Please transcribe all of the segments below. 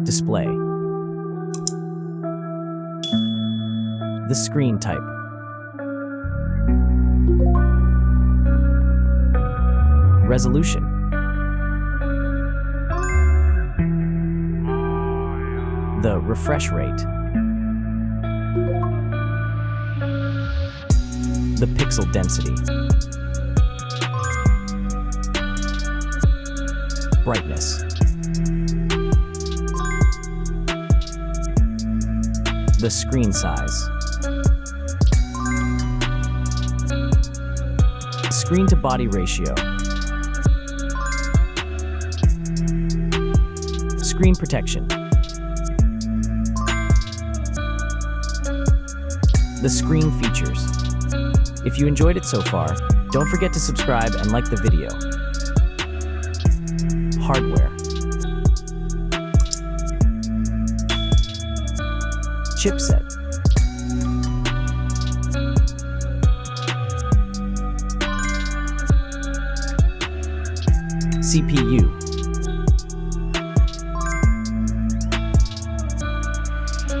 Display. The screen type. Resolution. The refresh rate. The pixel density. Brightness. The screen size. Screen to body ratio. Screen protection. The screen features. If you enjoyed it so far, don't forget to subscribe and like the video. Hardware. Chipset. CPU.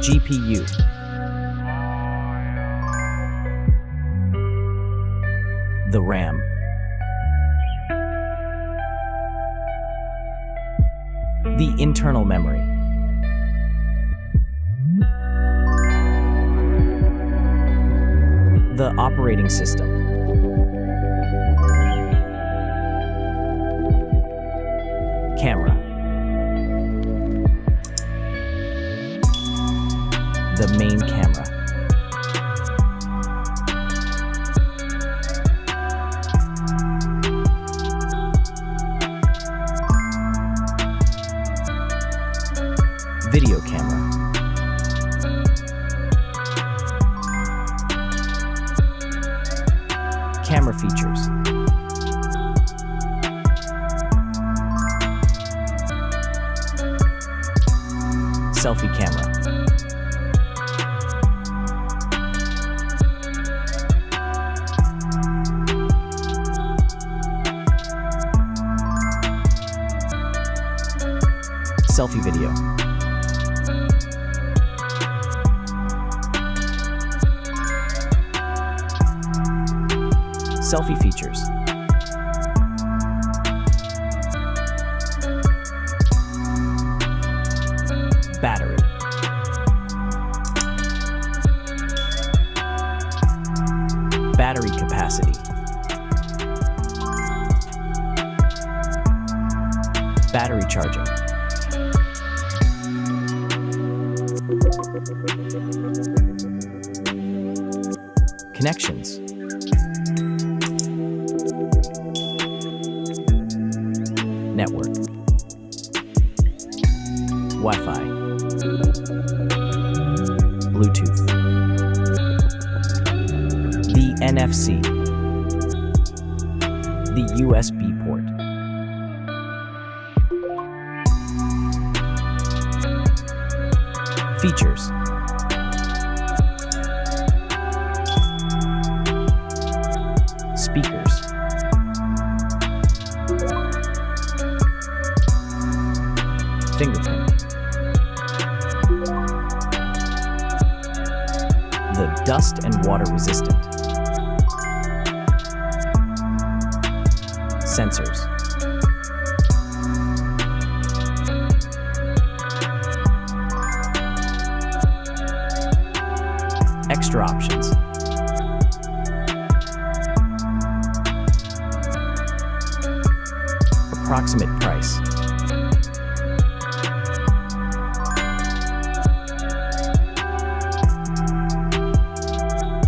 GPU. The RAM. The internal memory. The operating system. Camera. The main camera. Video camera. Camera features. Selfie camera. Selfie video. Selfie features. Battery. Battery capacity. Battery charging. Connections. Network. Wi-Fi. Bluetooth. The NFC. The USB port. Features. Speakers. Fingerprint. The dust and water resistant. Sensors. Extra options. Approximate price.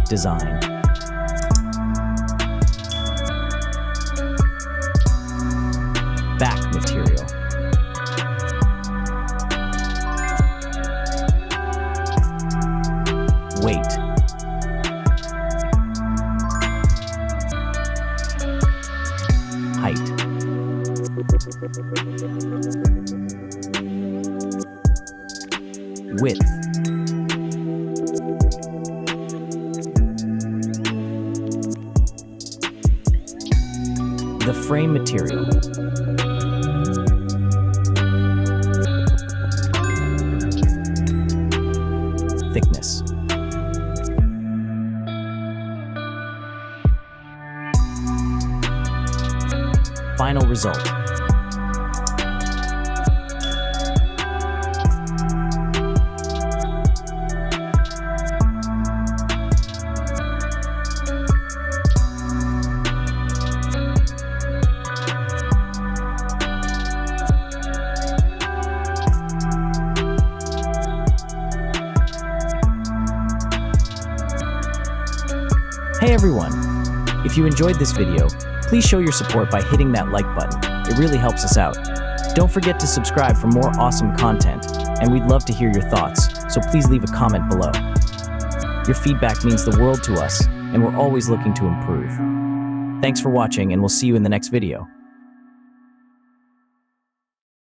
Design. Back material. Weight. Height. Width. The frame material. Thickness. Final result. Hey everyone! If you enjoyed this video, please show your support by hitting that like button. It really helps us out. Don't forget to subscribe for more awesome content, and we'd love to hear your thoughts, so please leave a comment below. Your feedback means the world to us, and we're always looking to improve. Thanks for watching, and we'll see you in the next video.